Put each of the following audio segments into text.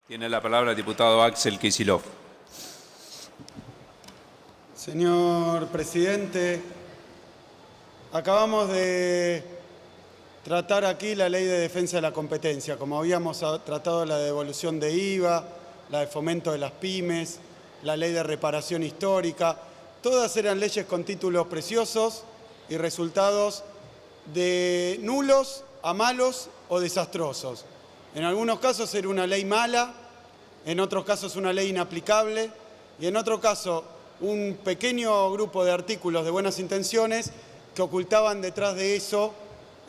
Tiene la palabra el diputado Axel Kicillof. Señor presidente, acabamos de tratar aquí la ley de defensa de la competencia, como habíamos tratado la devolución de IVA, la de fomento de las pymes, la ley de reparación histórica. Todas eran leyes con títulos preciosos y resultados de nulos a malos o desastrosos. En algunos casos era una ley mala, en otros casos una ley inaplicable y en otro caso un pequeño grupo de artículos de buenas intenciones que ocultaban detrás de eso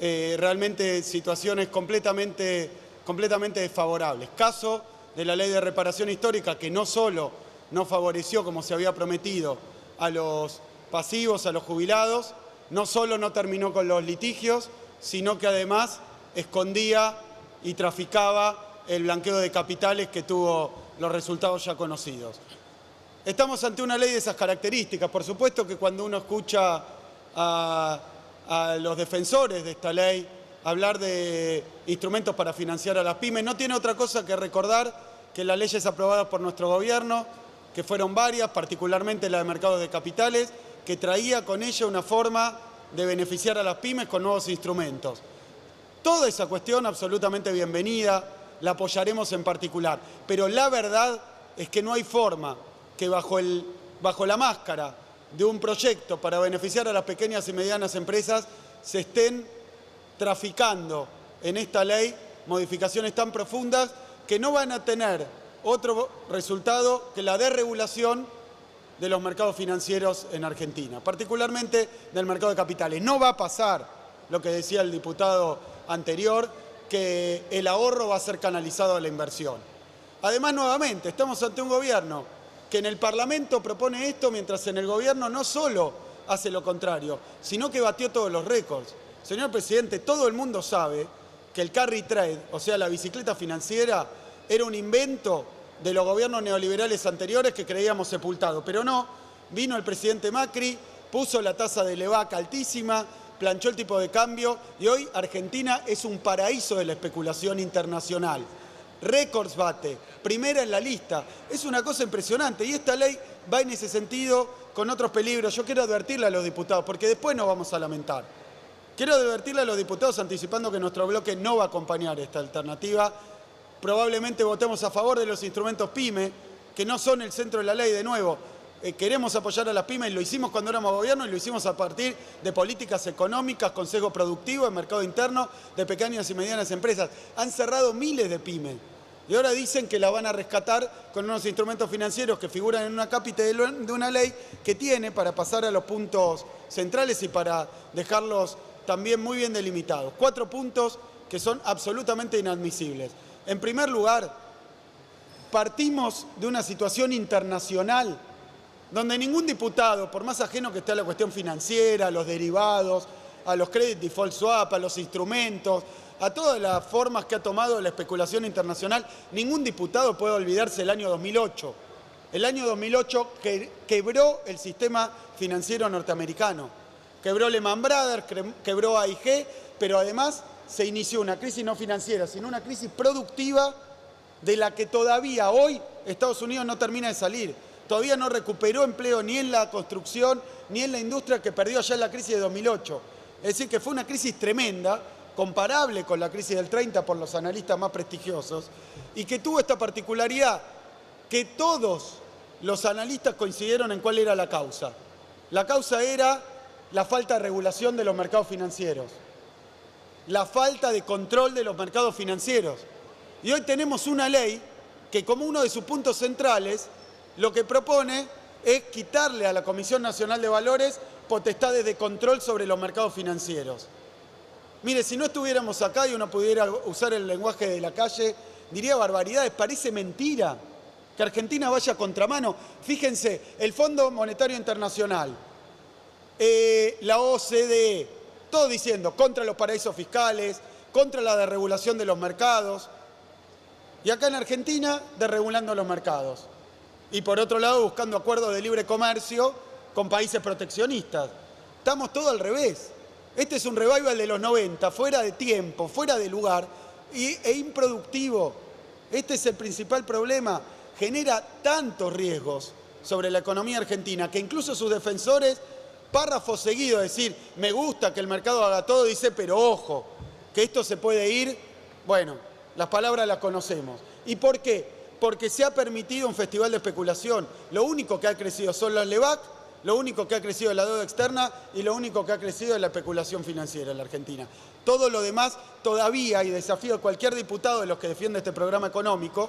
realmente situaciones completamente desfavorables. Caso de la ley de reparación histórica, que no solo no favoreció, como se había prometido, a los pasivos, a los jubilados, no solo no terminó con los litigios, sino que además escondía y traficaba el blanqueo de capitales que tuvo los resultados ya conocidos. Estamos ante una ley de esas características. Por supuesto que cuando uno escucha a los defensores de esta ley hablar de instrumentos para financiar a las pymes, no tiene otra cosa que recordar que las leyes aprobadas por nuestro gobierno, que fueron varias, particularmente la de mercados de capitales, que traía con ella una forma de beneficiar a las pymes con nuevos instrumentos. Toda esa cuestión absolutamente bienvenida, la apoyaremos en particular, pero la verdad es que no hay forma que bajo la máscara de un proyecto para beneficiar a las pequeñas y medianas empresas se estén traficando en esta ley modificaciones tan profundas que no van a tener otro resultado que la desregulación de los mercados financieros en Argentina, particularmente del mercado de capitales. No va a pasar lo que decía el diputado anterior, que el ahorro va a ser canalizado a la inversión. Además, nuevamente, estamos ante un gobierno que en el Parlamento propone esto, mientras en el gobierno no solo hace lo contrario, sino que batió todos los récords. Señor presidente, todo el mundo sabe que el carry trade, o sea, la bicicleta financiera, era un invento de los gobiernos neoliberales anteriores que creíamos sepultado, pero no, vino el presidente Macri, puso la tasa de Levac altísima, planchó el tipo de cambio y hoy Argentina es un paraíso de la especulación internacional. Récords bate, primera en la lista. Es una cosa impresionante y esta ley va en ese sentido con otros peligros. Yo quiero advertirle a los diputados, porque después nos vamos a lamentar. Quiero advertirle a los diputados anticipando que nuestro bloque no va a acompañar esta alternativa. Probablemente votemos a favor de los instrumentos PYME, que no son el centro de la ley de nuevo. Queremos apoyar a las pymes, lo hicimos cuando éramos gobierno y lo hicimos a partir de políticas económicas, consejo productivo, mercado interno, de pequeñas y medianas empresas. Han cerrado miles de pymes y ahora dicen que la van a rescatar con unos instrumentos financieros que figuran en una cápita de una ley que tiene para pasar a los puntos centrales y para dejarlos también muy bien delimitados. 4 puntos que son absolutamente inadmisibles. En primer lugar, partimos de una situación internacional donde ningún diputado, por más ajeno que esté a la cuestión financiera, a los derivados, a los credit default swap, a los instrumentos, a todas las formas que ha tomado la especulación internacional, ningún diputado puede olvidarse del año 2008. El año 2008 quebró el sistema financiero norteamericano. Quebró Lehman Brothers, quebró AIG, pero además se inició una crisis no financiera, sino una crisis productiva de la que todavía hoy Estados Unidos no termina de salir. Todavía no recuperó empleo ni en la construcción ni en la industria que perdió ya en la crisis de 2008. Es decir, que fue una crisis tremenda, comparable con la crisis del 30 por los analistas más prestigiosos, y que tuvo esta particularidad, que todos los analistas coincidieron en cuál era la causa. La causa era la falta de regulación de los mercados financieros, la falta de control de los mercados financieros. Y hoy tenemos una ley que, como uno de sus puntos centrales, lo que propone es quitarle a la Comisión Nacional de Valores potestades de control sobre los mercados financieros. Mire, si no estuviéramos acá y uno pudiera usar el lenguaje de la calle, diría barbaridades. Parece mentira que Argentina vaya a contramano. Fíjense, el Fondo Monetario Internacional, la OCDE, todo diciendo contra los paraísos fiscales, contra la desregulación de los mercados. Y acá en Argentina, desregulando los mercados. Y por otro lado, buscando acuerdos de libre comercio con países proteccionistas. Estamos todo al revés. Este es un revival de los 90, fuera de tiempo, fuera de lugar e improductivo. Este es el principal problema. Genera tantos riesgos sobre la economía argentina que incluso sus defensores, párrafos seguidos, decir, me gusta que el mercado haga todo, dice, pero ojo, que esto se puede ir, bueno, las palabras las conocemos. ¿Y por qué? Porque se ha permitido un festival de especulación. Lo único que ha crecido son los LEVAC, lo único que ha crecido es la deuda externa y lo único que ha crecido es la especulación financiera en la Argentina. Todo lo demás todavía, y desafío a cualquier diputado de los que defiende este programa económico,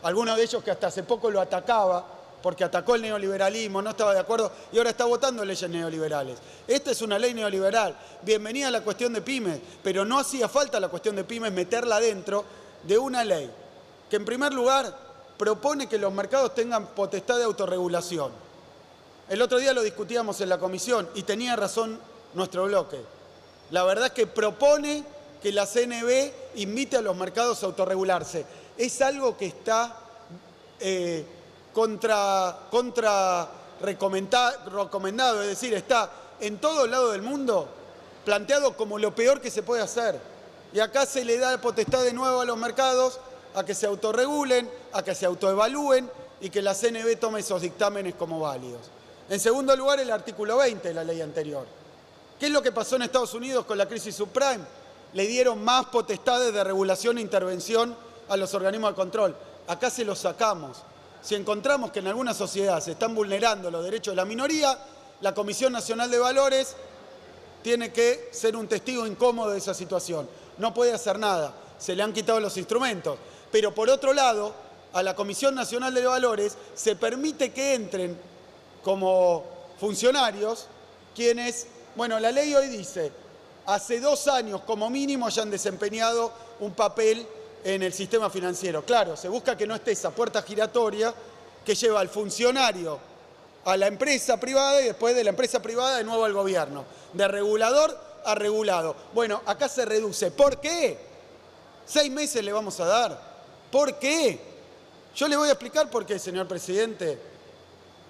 algunos de ellos que hasta hace poco lo atacaba, porque atacó el neoliberalismo, no estaba de acuerdo y ahora está votando leyes neoliberales. Esta es una ley neoliberal. Bienvenida a la cuestión de pymes, pero no hacía falta la cuestión de pymes meterla dentro de una ley que en primer lugar propone que los mercados tengan potestad de autorregulación. El otro día lo discutíamos en la comisión y tenía razón nuestro bloque. La verdad es que propone que la CNB invite a los mercados a autorregularse. Es algo que está recomendado, es decir, está en todo lado del mundo planteado como lo peor que se puede hacer. Y acá se le da potestad de nuevo a los mercados a que se autorregulen, a que se autoevalúen y que la CNB tome esos dictámenes como válidos. En segundo lugar, el artículo 20 de la ley anterior. ¿Qué es lo que pasó en Estados Unidos con la crisis subprime? Le dieron más potestades de regulación e intervención a los organismos de control. Acá se los sacamos. Si encontramos que en algunas sociedades se están vulnerando los derechos de la minoría, la Comisión Nacional de Valores tiene que ser un testigo incómodo de esa situación. No puede hacer nada, se le han quitado los instrumentos. Pero por otro lado, a la Comisión Nacional de Valores se permite que entren como funcionarios quienes, bueno, la ley hoy dice, hace 2 años como mínimo hayan desempeñado un papel en el sistema financiero. Claro, se busca que no esté esa puerta giratoria que lleva al funcionario a la empresa privada y después de la empresa privada de nuevo al gobierno, de regulador a regulado. Bueno, acá se reduce. ¿Por qué? 6 meses le vamos a dar. ¿Por qué? Yo le voy a explicar por qué, señor presidente.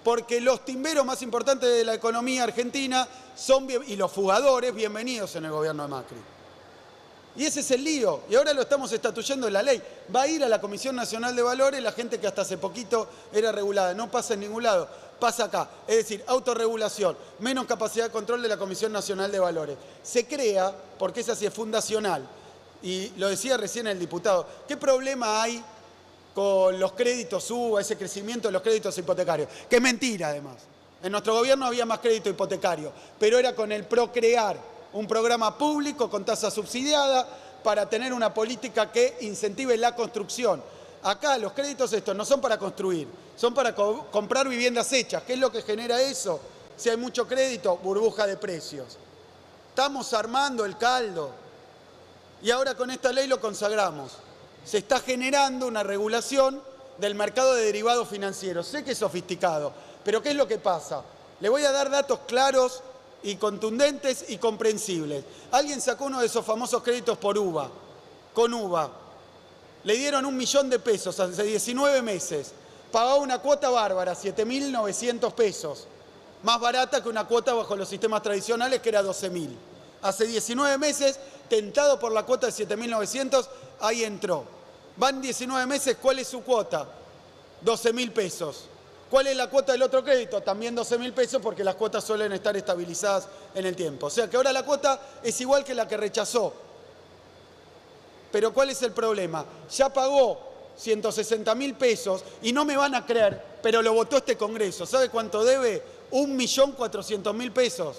Porque los timberos más importantes de la economía argentina son y los fugadores bienvenidos en el gobierno de Macri. Y ese es el lío. Y ahora lo estamos estatuyendo en la ley. Va a ir a la Comisión Nacional de Valores la gente que hasta hace poquito era regulada. No pasa en ningún lado. Pasa acá. Es decir, autorregulación, menos capacidad de control de la Comisión Nacional de Valores. Se crea, porque es así, es fundacional. Y lo decía recién el diputado, ¿qué problema hay con los créditos UBA, ese crecimiento de los créditos hipotecarios? Que es mentira, además. En nuestro gobierno había más crédito hipotecario, pero era con el Procrear, un programa público con tasa subsidiada para tener una política que incentive la construcción. Acá los créditos estos no son para construir, son para comprar viviendas hechas. ¿Qué es lo que genera eso? Si hay mucho crédito, burbuja de precios. Estamos armando el caldo y ahora con esta ley lo consagramos. Se está generando una regulación del mercado de derivados financieros. Sé que es sofisticado, pero ¿qué es lo que pasa? Le voy a dar datos claros y contundentes y comprensibles. Alguien sacó uno de esos famosos créditos por UVA, con UVA. Le dieron 1 millón de pesos hace 19 meses. Pagaba una cuota bárbara, 7.900 pesos. Más barata que una cuota bajo los sistemas tradicionales, que era 12.000. Hace 19 meses, tentado por la cuota de 7.900, ahí entró. Van 19 meses, ¿cuál es su cuota? 12.000 pesos. ¿Cuál es la cuota del otro crédito? También 12.000 pesos, porque las cuotas suelen estar estabilizadas en el tiempo. O sea que ahora la cuota es igual que la que rechazó. Pero ¿cuál es el problema? Ya pagó 160.000 pesos y no me van a creer, pero lo votó este Congreso. ¿Sabe cuánto debe? 1.400.000 pesos.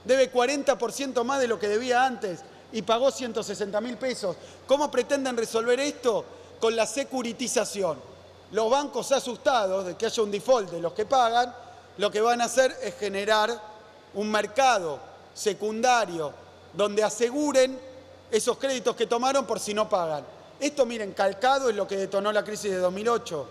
Debe 40% más de lo que debía antes y pagó 160.000 pesos. ¿Cómo pretenden resolver esto? Con la securitización. Los bancos asustados de que haya un default de los que pagan, lo que van a hacer es generar un mercado secundario donde aseguren esos créditos que tomaron por si no pagan. Esto, miren, calcado es lo que detonó la crisis de 2008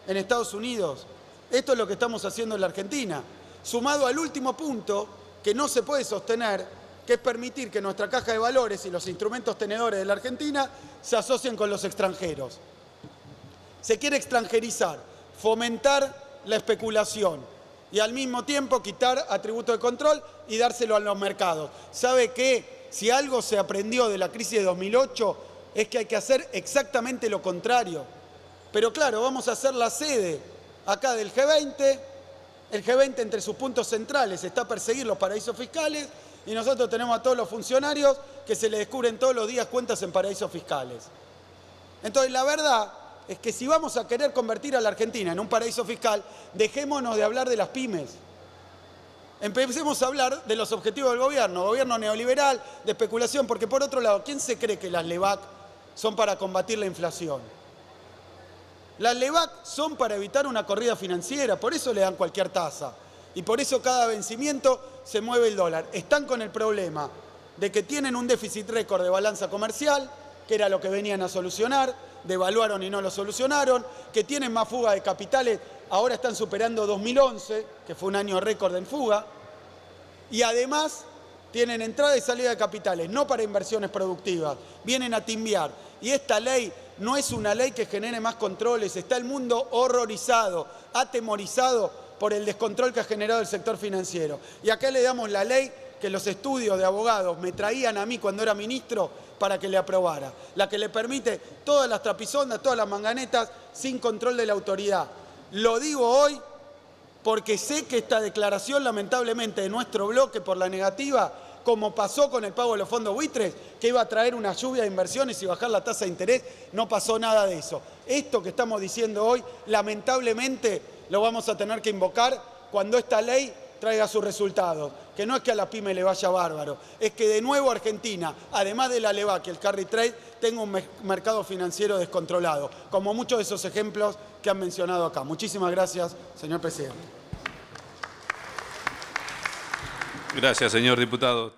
en Estados Unidos. Esto es lo que estamos haciendo en la Argentina. Sumado al último punto, que no se puede sostener, que es permitir que nuestra caja de valores y los instrumentos tenedores de la Argentina se asocien con los extranjeros. Se quiere extranjerizar, fomentar la especulación y al mismo tiempo quitar atributo de control y dárselo a los mercados. ¿Sabe qué? Si algo se aprendió de la crisis de 2008, es que hay que hacer exactamente lo contrario. Pero claro, vamos a hacer la sede acá del G20. El G20 entre sus puntos centrales está perseguir los paraísos fiscales y nosotros tenemos a todos los funcionarios que se les descubren todos los días cuentas en paraísos fiscales. Entonces, la verdad es que si vamos a querer convertir a la Argentina en un paraíso fiscal, dejémonos de hablar de las pymes. Empecemos a hablar de los objetivos del gobierno neoliberal, de especulación, porque por otro lado, ¿quién se cree que las LEBAC son para combatir la inflación? Las LEBAC son para evitar una corrida financiera, por eso le dan cualquier tasa. Y por eso cada vencimiento se mueve el dólar. Están con el problema de que tienen un déficit récord de balanza comercial, que era lo que venían a solucionar, devaluaron y no lo solucionaron, que tienen más fuga de capitales, ahora están superando 2011, que fue un año récord en fuga, y además tienen entrada y salida de capitales, no para inversiones productivas, vienen a timbiar. Y esta ley no es una ley que genere más controles, está el mundo horrorizado, atemorizado por el descontrol que ha generado el sector financiero. Y acá le damos la ley que los estudios de abogados me traían a mí cuando era ministro para que le aprobara, la que le permite todas las trapisondas, todas las manganetas sin control de la autoridad. Lo digo hoy porque sé que esta declaración, lamentablemente, de nuestro bloque por la negativa, como pasó con el pago de los fondos buitres, que iba a traer una lluvia de inversiones y bajar la tasa de interés, no pasó nada de eso. Esto que estamos diciendo hoy, lamentablemente, lo vamos a tener que invocar cuando esta ley traiga sus resultados. Que no es que a la pyme le vaya bárbaro, es que de nuevo Argentina, además de la LEBAC y el carry trade, tenga un mercado financiero descontrolado, como muchos de esos ejemplos que han mencionado acá. Muchísimas gracias, señor presidente. Gracias, señor diputado.